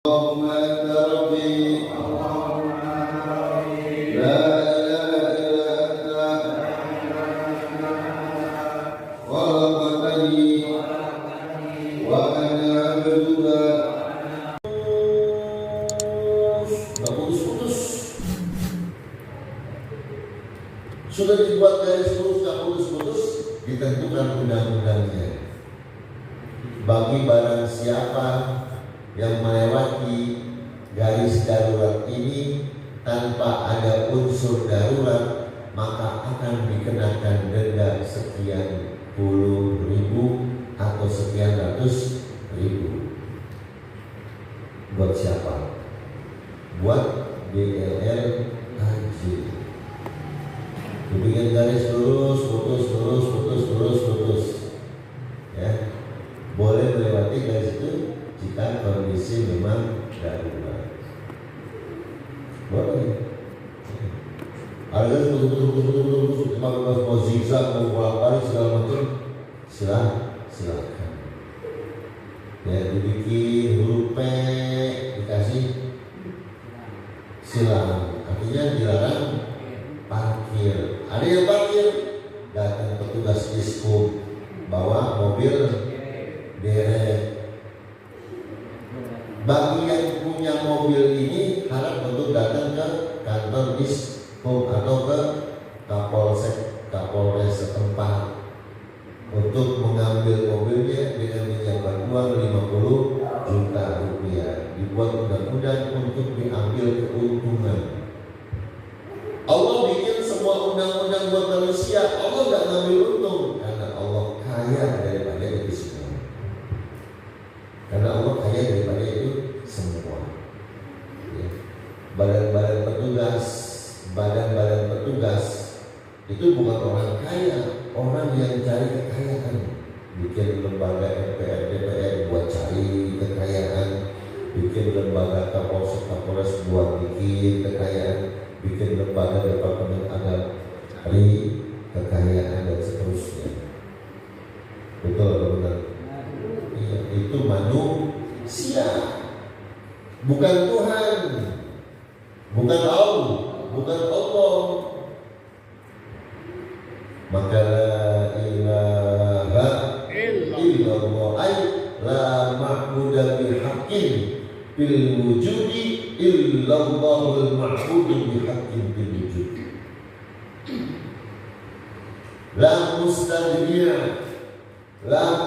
اللهم أنت ربي لا إله إلا أنت خلقتني وأنا عبدك. Nggak putus-putus. Sudah dibuat garis lurus, nggak putus-putus, ditentukan undang-undangnya. Bagi barang siapa yang melewati garis darurat ini tanpa ada unsur darurat, maka akan dikenakan denda sekian puluh ribu atau sekian ratus ribu. Buat siapa? Buat DLL haji. Dibikin garis lurus, putus. Ya, boleh melewati garis itu jika kondisi memang darurat. Boleh. Ada putus, mau zigzag, mau bolak-balik segala macam, silakan. Ya, dibikin huruf P, dikasih silang, artinya dilarang parkir. Ada yang parkir, datang petugas diskub, bawa mobil derek. Bagi yang punya mobil ini harap untuk datang ke kantor diskub atau ke Kapolres setempat untuk mengambil mobilnya dengan menyiapkan uang 50 juta rupiah. Dibuat undang-undang untuk diambil keuntungan. Allah bikin semua undang-undang buat manusia. Allah nggak ngambil untung karena Allah kaya daripada itu semua. Karena Allah kaya daripada itu semua. Ya. Badan-badan petugas itu bukan orang kaya, orang yang cari kekayaan. Bikin lembaga MPR DPR buat cari kekayaan, bikin lembaga Kapolres buat bikin kekayaan, bikin lembaga Departemen Agama kekayaan dan seterusnya. Betul atau benar? Iya, itu manusia, bukan Tuhan, bukan Allah. Maka la ilaha illallah ay la ma'budu bihaqqin bil wujudi illallahul ma'budu bihaqqin bil wujud. La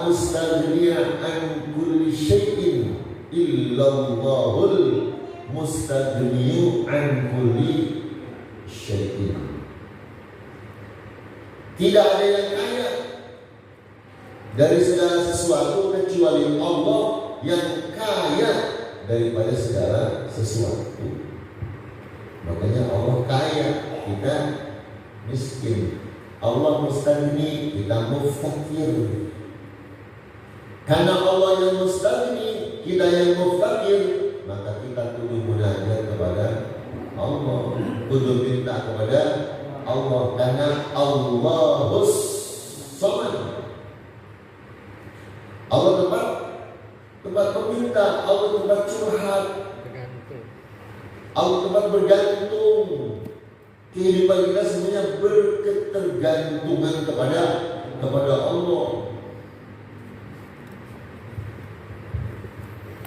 mustaghniya an kulli syai'in illallahul mustaghniyu an kulli syai'in. Tidak ada yang kaya dari segala sesuatu kecuali Allah yang kaya daripada segala sesuatu. Makanya Allah kaya, kita miskin. Allah mustaghni, kita mufakir. Karena Allah yang mustaghni, kita yang mufakir, maka kita kudu munajat kepada Allah, kudu minta kepada Allah, karena Allahus Samad. Allah tempat meminta, Allah tempat curhat, Allah tempat bergantung. Kehidupan kita semuanya berketergantungan kepada Allah.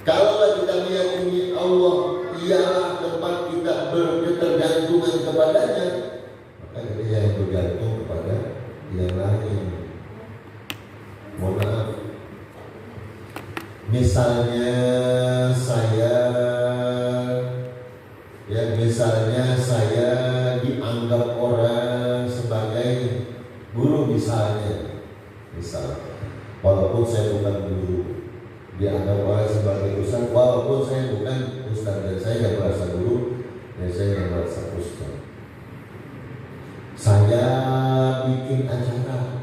Kalau kita meyakini Allah ialah tempat kita berketergantungan kepadanya, maka kita jangan bergantung kepada yang lain. Mohon maaf. Misalnya saya dianggap orang sebagai guru misalnya, walaupun saya bukan guru, dianggap orang sebagai ustaz, walaupun saya bukan ustaz, dan saya yang merasa guru dan saya yang merasa ustaz. Saya bikin acara.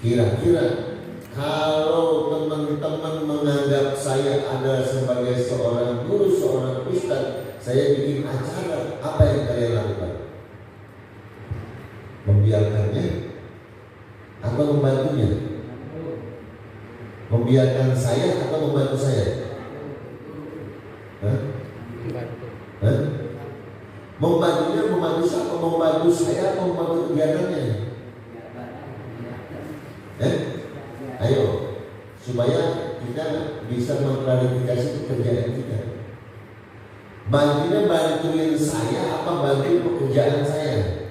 Kira-kira kalau teman-teman menganggap saya ada sebagai seorang guru, seorang ustaz, saya bikin acara, apa yang kalian lakukan? Membiarkannya atau membantunya? membiarkan saya atau membantu saya? Hah? Hah? Membantunya membantu siapa? Membantu saya atau membantu kegiatannya? Ayo, supaya kita bisa mengklarifikasi pekerjaan kita. Bantunya bantuin saya apa bantuin pekerjaan saya?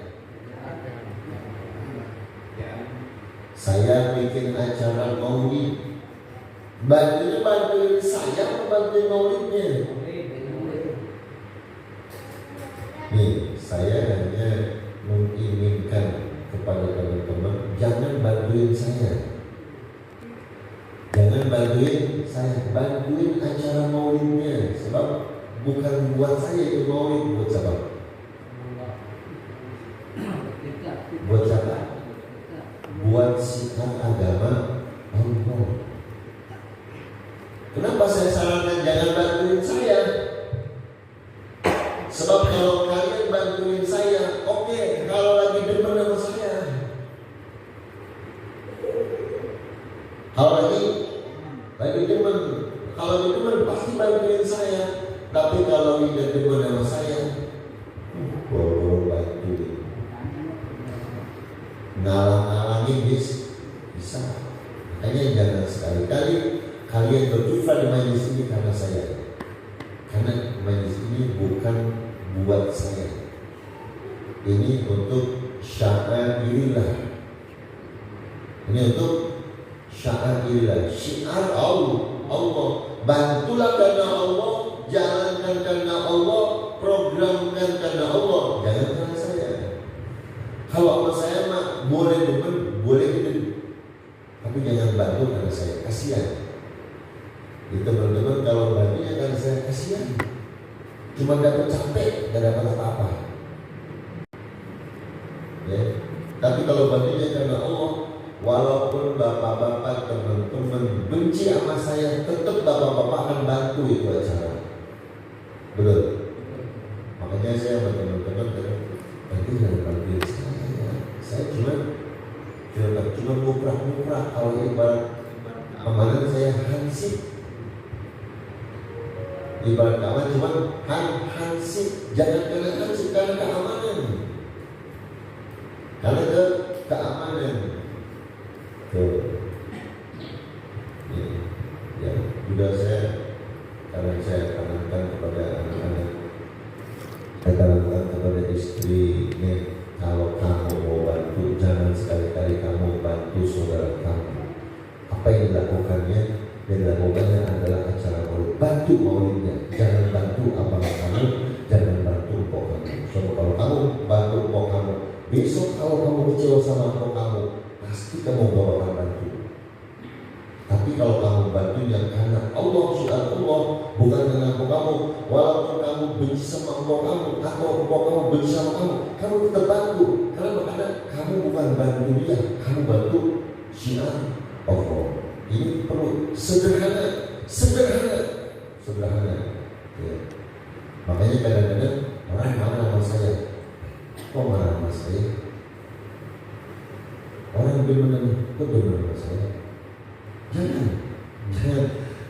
Saya bikin acara maulid, bantunya bantuin saya apa bantuin maulidnya? Nih, saya hanya menginginkan kepada teman-teman, jangan bantuin saya. Jangan bantuin saya, bantuin acara maulidnya. Sebab bukan buat saya itu maulid, buat siapa? Buat siapa? Buat sikap agama Allah. Kenapa saya sarankan jangan bantuin saya? Sebab kalau kalian bantuin saya, oke, kalau lagi demen sama saya, kalau lagi demen, pasti bantuin saya. Tapi kalau tidak demen sama saya, boleh bantuin. Ngalang-ngalangin bisa. Makanya jangan sekali-kali kalian berkifa di majelis ini karena saya. Karena majelis ini bukan buat saya. Ini untuk sya'airillah. Ini untuk sya'airillah. Syiar Allah. Bantulah karena Allah, jalankan karena Allah, programkan karena Allah, jangan karena saya. Kalau sama saya mah boleh demen, boleh demen, tapi jangan bantu karena saya, kasihan. Di teman-teman kalau bantunya karena saya, kasihan. Cuma dapat capek, gak dapat apa-apa. Ya. Tapi kalau bantunya karena Allah, walaupun bapak-bapak teman-teman benci sama saya, tetap bapak-bapak akan bantu itu acara. Betul. Makanya saya sama teman-teman nanti jangan bantuin saya cuma mukrah. Kalau ibarat amalan saya hansip. Ibarat kawan cuma hansip, jangan karena hansip, karena keamanan. Karena keamanan. Ya, sudah karena saya tanamkan kepada anak-anak, saya tanamkan kepada istrinya, kalau kamu mau bantu, jangan sekali-kali kamu bantu saudara kamu. Apa yang dilakukannya? Yang dilakukannya adalah acara maulid. Bantu maulidnya, jangan bantu abang kamu, jangan bantu empok kamu. So, kalau kamu bantu empok kamu, besok kalau kamu kecewa sama empok kamu, pasti kamu akan bantu. Tapi kalau kamu bantunya karena Allah, syiar Allah, bukan karena empok kamu, walaupun kamu benci sama empok kamu atau empok kamu benci sama kamu tetap bantu. Karena kamu bukan bantu dia, kamu bantu syiar Allah. Ini perlu sederhana. Ya. Makanya kadang-kadang orang marah sama saya. Kok marah sama saya? Orang benar-benar sama saya. Jangan.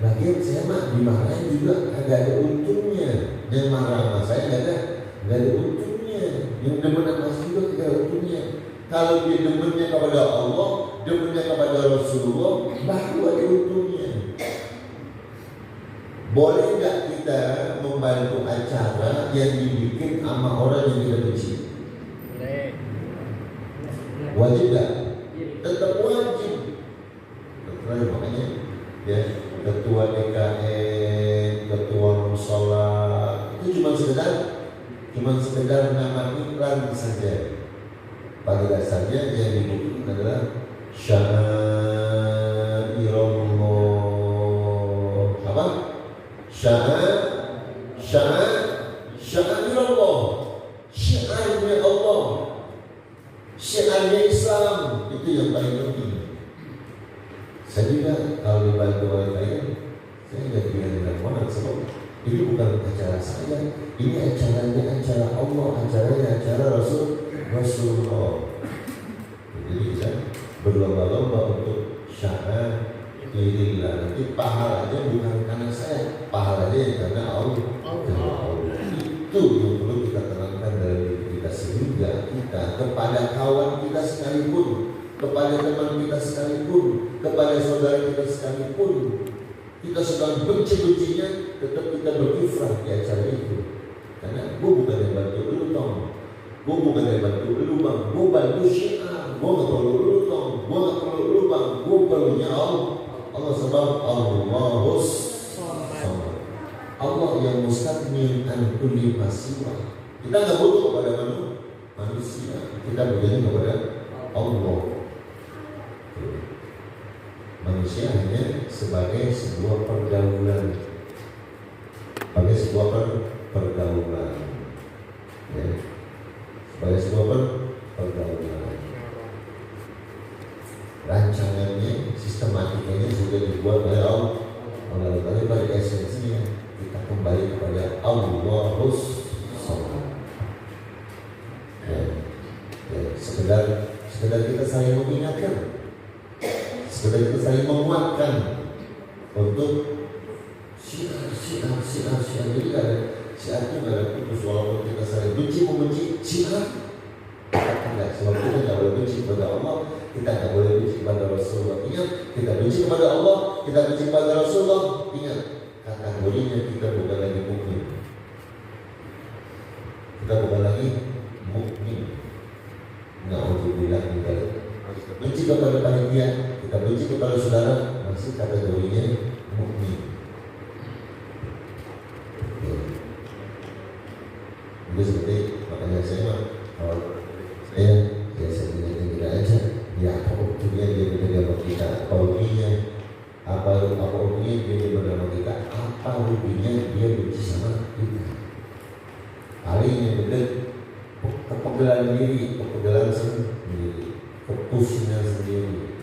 Lagian saya mah dimarahin juga agak ada untungnya. Yang marah sama saya gak ada untungnya. Yang demen sama saya juga tidak ada untungnya. Kalau dia demennya kepada Allah, demennya kepada Rasulullah, baru ada untungnya. Boleh nggak kita membantu acara yang dibikin sama orang yang kita benci? Wajib nggak? Tetap wajib. Makanya ya, ketua DKN, ketua musola itu cuma sekedar nama iklan saja. Pada dasarnya yang dibutuhkan adalah sya'airullah. Apa? Sya'airullah. Syiarnya Allah, syiarnya Islam, itu yang paling penting. Saya juga kalau dibantu orang lain, saya nggak bilang orang sebab ini bukan acara saya, ini acaranya acara Allah, acaranya acara Rasulullah. Jadi kita berlomba-lomba untuk sya'airullah. lillah. Nanti pahalanya bukan karena saya, pahalanya yang karena Allah. Itu yang perlu kita tenangkan dalam diri kita, sehingga kita kepada kawan kita sekalipun, kepada teman kita sekalipun, kepada saudara kita sekalipun, kita sedang benci-bencinya, tetap kita berkifrah di acara itu. Karena gue bukan yang bantu lu tong, gue bukan yang bantu lu bang, gue bantu syiar, gue gak perlu lu tong, gue gak perlu lu bang, gue perlunya Allah sebab Allahus samad. Allah yang mustaqbil an kulli masiwah. Kita gak butuh kepada manusia, kita berjanji kepada Allah. Manusia hanya sebagai sebuah pergaulan, sebagai sebuah pergaulan, ya, sebagai sebuah pergaulan. Rancangannya, sistematikanya sudah dibuat oleh Allah. Tapi pada esensinya kita kembali kepada Allahus samad. Sekedar kita saling mengingatkan, sekedar kita saling menguatkan untuk syiar. Jadi ada syiar itu nggak ada putus, walaupun kita saling membenci syiar. Enggak, sebab kita nggak boleh benci kepada Allah, kita nggak boleh benci kepada Rasulullah. Ingat, kita benci kepada Allah, kita benci kepada Rasulullah. Ingat, kategorinya kita bukan lagi mukmin. Kita bukan lagi mukmin. Na'udzubillah min dzalik. Benci kepada panitia, kita benci kepada saudara, masih kategorinya mukmin. Itu seperti makanya saya tidak aja. Ya apa untungnya dia bersama kita? Apa ruginya? Apa ruginya dia bersama kita? Apa ruginya dia benci sama kita? Paling yang benar kepegelan diri, kepegelan sendiri, kepusnya sendiri.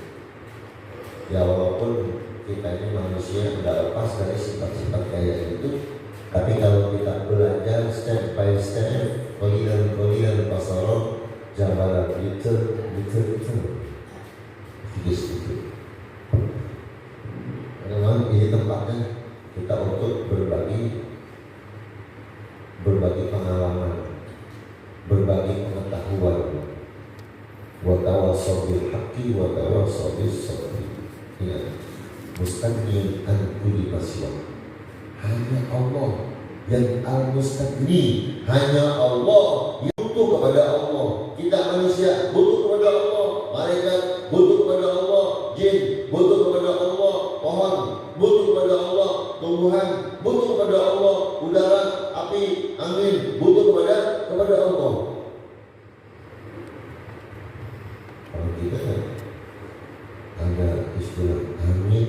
Ya walaupun kita ini manusia tidak lepas dari sifat-sifat kayak itu, tapi kalau kita belajar step by step, koliran pasaron, jabaran itu sedikit. Memang ini tempatnya kita untuk berbagi pengalaman, berbagi pengetahuan. Wa tawassaw bil haqqi wa tawassaw bis sabr. Ya, mustaqbil an kulli maswa. Hanya Allah yang al-mustaqbil, hanya Allah yang butuh kepada Allah. Kita manusia butuh kepada Allah, malaikat butuh kepada Allah, jin butuh kepada Allah, pohon butuh kepada Allah, tumbuhan butuh kepada Allah, udara, api, angin butuh kepada Allah. Kalau kita ada istilah angin,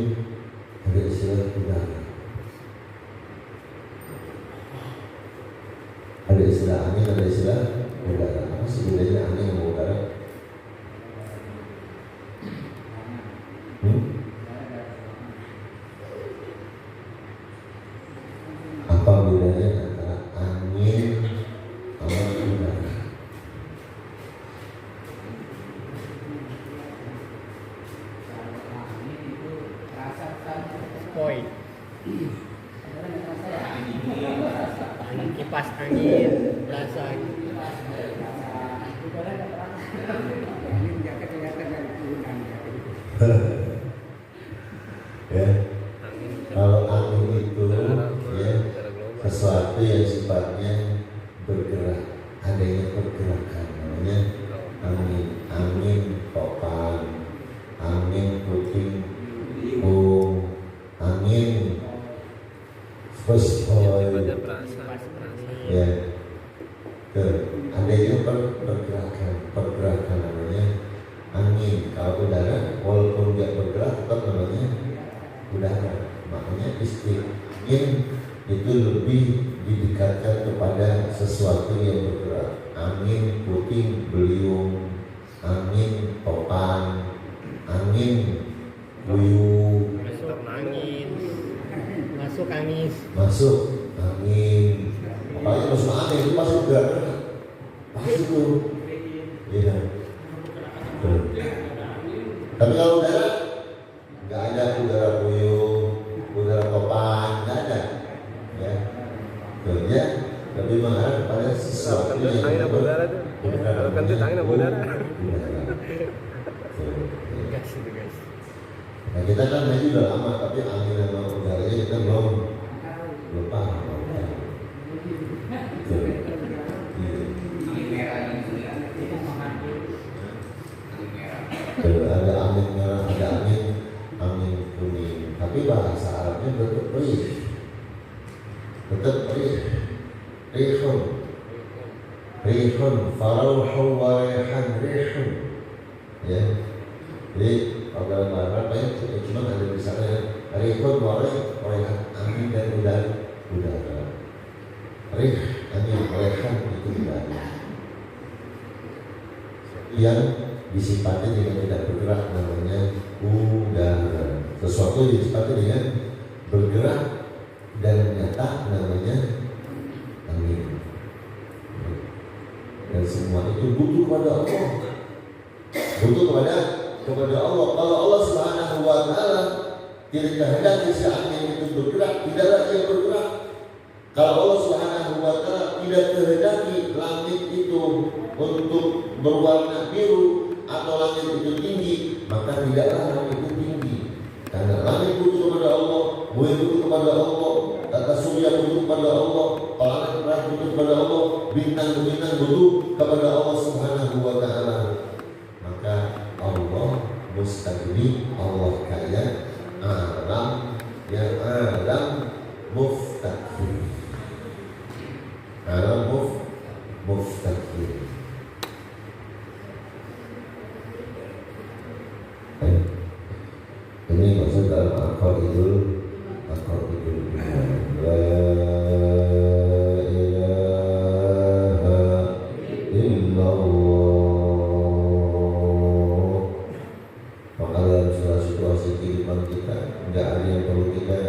ada istilah udara, ada istilah angin, ada istilah udara. Apa sih bedanya angin sama udara? Apa bedanya antara angin sama udara? Koi. Kipas angin berasa. Ya, kalau angin itu ya sesuatu yang sifatnya bergerak, adanya pergerakan, namanya angin topan, angin puting beliung, angin spesial, ya, adanya pergerakan namanya angin. Kalau udara walaupun dia bergerak tetap namanya udara. Makanya istilah angin itu lebih didekatkan kepada sesuatu yang bergerak. Angin puting beliung, angin topan, angin puyuh, masuk angin. Apalagi masuk angin itu pasti bergerak, pasti itu, iya. Tapi kalau udara nggak ada udara kita kan ngaji udah lama, tapi angin sama udaranya kita belum paham. Ada angin merah, ada angin kuning, tapi bahasa Arabnya tetap rih, rihun, farauhu wa rihan, rihun, ya. Jadi kalau dalam bahasa Arab banyak, cuma ada misalnya rihun wa rihan, angin dan udara. Rih, angin, rihan itu udara. Yang disifatnya dengan tidak bergerak namanya udara. Sesuatu yang disifatnya dengan bergerak dan nyata namanya angin. Dan semua itu butuh kepada Allah. Butuh kepada Allah. Kalau Allah Subhanahu wa taala tidak kehendaki si angin itu bergerak, tidaklah ia bergerak. Kalau Allah Subhanahu wa taala tidak kehendaki langit itu untuk berwarna biru atau langit itu tinggi, maka tidaklah langit itu tinggi. Karena langit butuh kepada Allah, bumi butuh kepada Allah, tata surya butuh kepada Allah, planet merah butuh kepada Allah, bintang-bintang butuh kepada Allah Subhanahu wa taala. Maka Allah mustagni, Allah kaya, alam yang alam muftakhir. Alam muftakhir. Ini maksud dalam akal itu la ilaha illallah. Maka dalam segala situasi kehidupan kita tidak ada yang perlu kita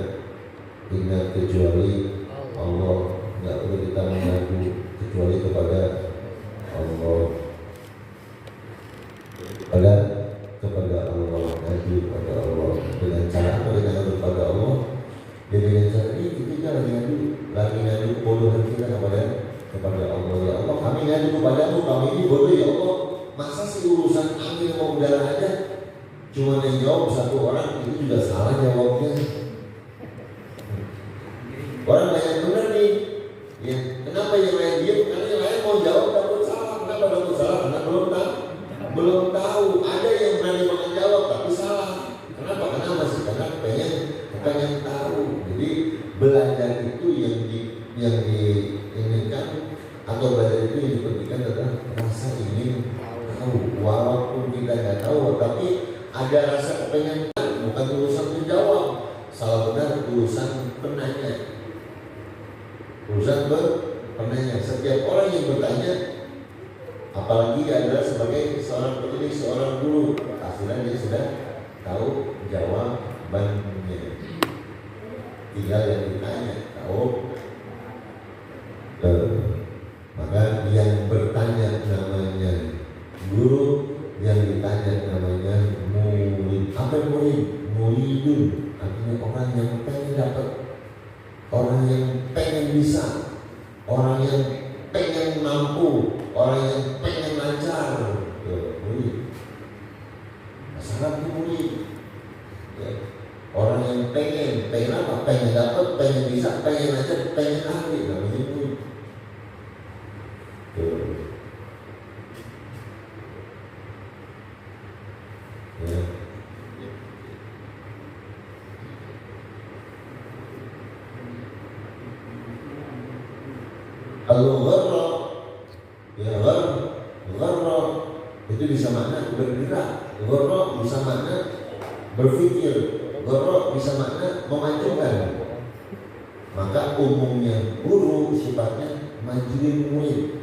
ingat kecuali Allah, tidak perlu kita mengadu kecuali kepada Allah. Kepada Allah, ngadu kepada Allah. Dengan cara apa? Dengan ngadu kepada Allah. Dan dengan cara ini kita lagi ngadu kebodohan kita kepada Allah. Ya Allah, kami ngadu kepadamu, kami ini bodoh ya Allah. Masa sih urusan angin sama udara aja cuma yang jawab satu orang, itu juga salah jawabnya. Orang banyak benar nih. Ya, kenapa yang lain diam? Karena yang lain mau jawab takut salah. Kenapa takut salah? Karena belum tahu. Ada yang berani menjawab tapi salah. Kenapa? Karena masih pengen tahu. Jadi belajar itu yang diinginkan atau belajar itu yang dipentingkan adalah rasa ingin tahu. Walaupun kita nggak tahu, tapi ada rasa kepengen tahu. Bukan urusan menjawab. Salah benar urusan penanya. Urusan penanya. Setiap orang yang bertanya, apalagi dia adalah sebagai seorang pendidik, seorang guru, akhirnya dia sudah tahu jawabannya. Tinggal yang ditanya tahu. Maka yang bertanya namanya guru, yang ditanya namanya murid. Apa murid? Muridun, artinya orang yang pengen dapat, orang yang pengen bisa, orang yang pengen mampu, orang yang pengen lancar. Murid. Masalah murid. Ya. Orang yang pengen apa? Pengen dapat, pengen bisa, pengen lancar, pengen ahli. Namanya murid. Ya. Kalau gharra, ya gharra itu bisa makna bergerak, gharra bisa makna berpikir, gharra bisa makna memajukan. Maka umumnya guru sifatnya majuin murid.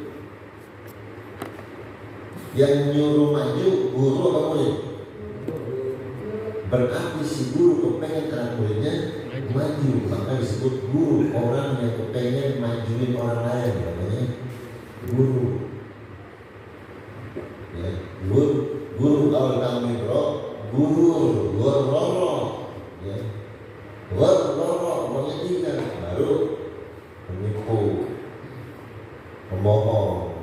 Yang nyuruh maju guru apa murid? Berarti si guru kepengen anak muridnya maju, maka disebut guru. Orang yang kepengen majuin orang lain namanya guru. Ya, guru kalau kami guru, ya, menginginkan baru menipu, membohong.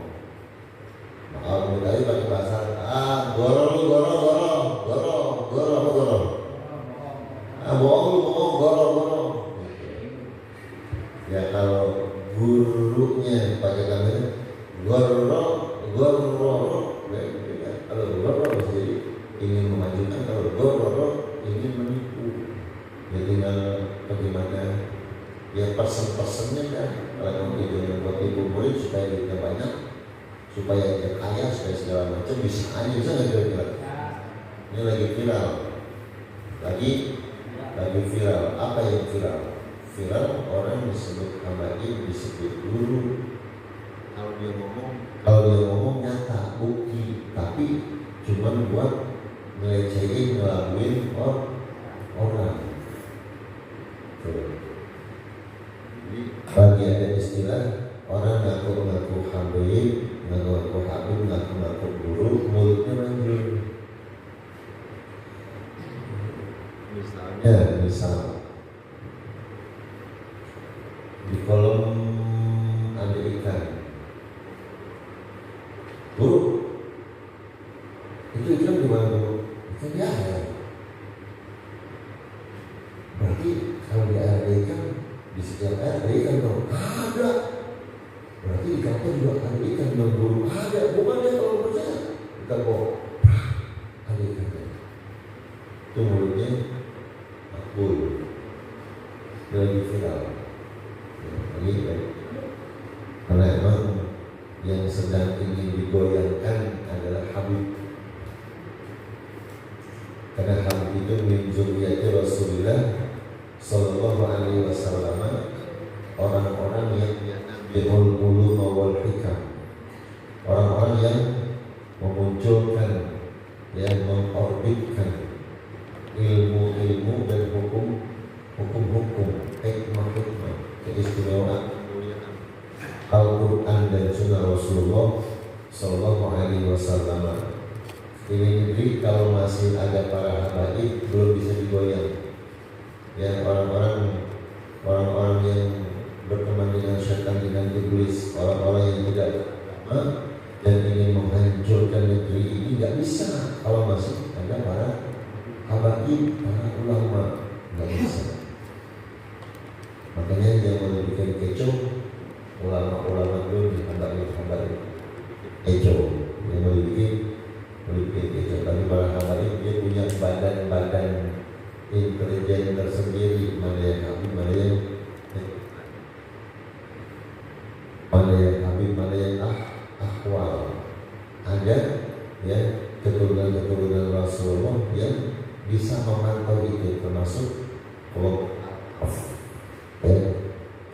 Kalau tadi pakai bahasa goro. gurunya pakai kamera goro kalau goro jadi ingin memajukan, kalau goro ingin menipu. Ya tinggal bagaimana ya persen-persennya kan. Kalau itu yang buat ibu murid supaya duitnya banyak, supaya dia kaya, supaya segala macam, bisa aja, bisa nggak kira-kira? Ini lagi viral, lagi viral. Apa yang viral? Viral orang disebut habaib, disebut guru. Kalau dia ngomong nyata, bukti, tapi cuma buat ngelecehin, ngelakuin orang. Bagi ada istilah orang ngaku-ngaku habaib, ngaku-ngaku habib, ngaku-ngaku guru, mulutnya manjur. Misal di kolom ada ikan, Bu, itu ikan di mana, Bu? Ikan di air. Berarti kalau di air ada ikan, di setiap air ada ikan dong? Ada. Berarti di kapal juga ada ikan dong, Bu? Ada. Bukan ya kalau percaya? Kita bohong. Ada ikan. Itu mulutnya makbul. Lagi viral. Karena emang yang sedang ingin digoyangkan adalah Habib. Karena Habib itu min zuriyati Rasulullah Sallallahu Alaihi Wasallam, orang-orang yang bihul ulum wal hikam, orang-orang yang memunculkan, yang mengorbitkan ilmu-ilmu dan hukum-hukum, hikmah-hikmah, keistimewaan Al-Quran dan Sunnah Rasulullah Sallallahu Alaihi Wasallam. Ini negeri kalau masih ada para habaib belum bisa digoyang. Ya, orang-orang yang berteman dengan syaitan, dengan iblis, orang-orang yang tidak dan ingin menghancurkan negeri ini nggak bisa kalau masih ada para habaib, para ulama, nggak bisa. Makanya yang mau bikin kecoh, ulama-ulama dulu habaib kecoh, yang mau bikin kecoh. Tapi para habaib dia punya badan-badan intelijen tersendiri, mana yang habib, mana yang habib, mana yang ahwal. Ada ya keturunan Rasulullah yang bisa memantau itu, termasuk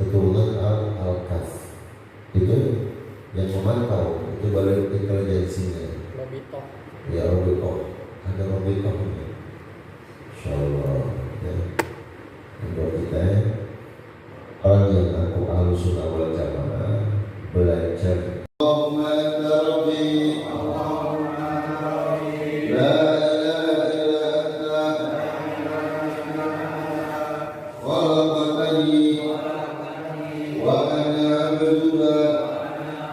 keturunan Al-Kaf itu yang memantau, itu baru intelijensinya. Robito. Ya Robito, ada Robito. Insyaallah ya. Untuk kita orang yang aku Ahlussunnah wal Jamaah belajar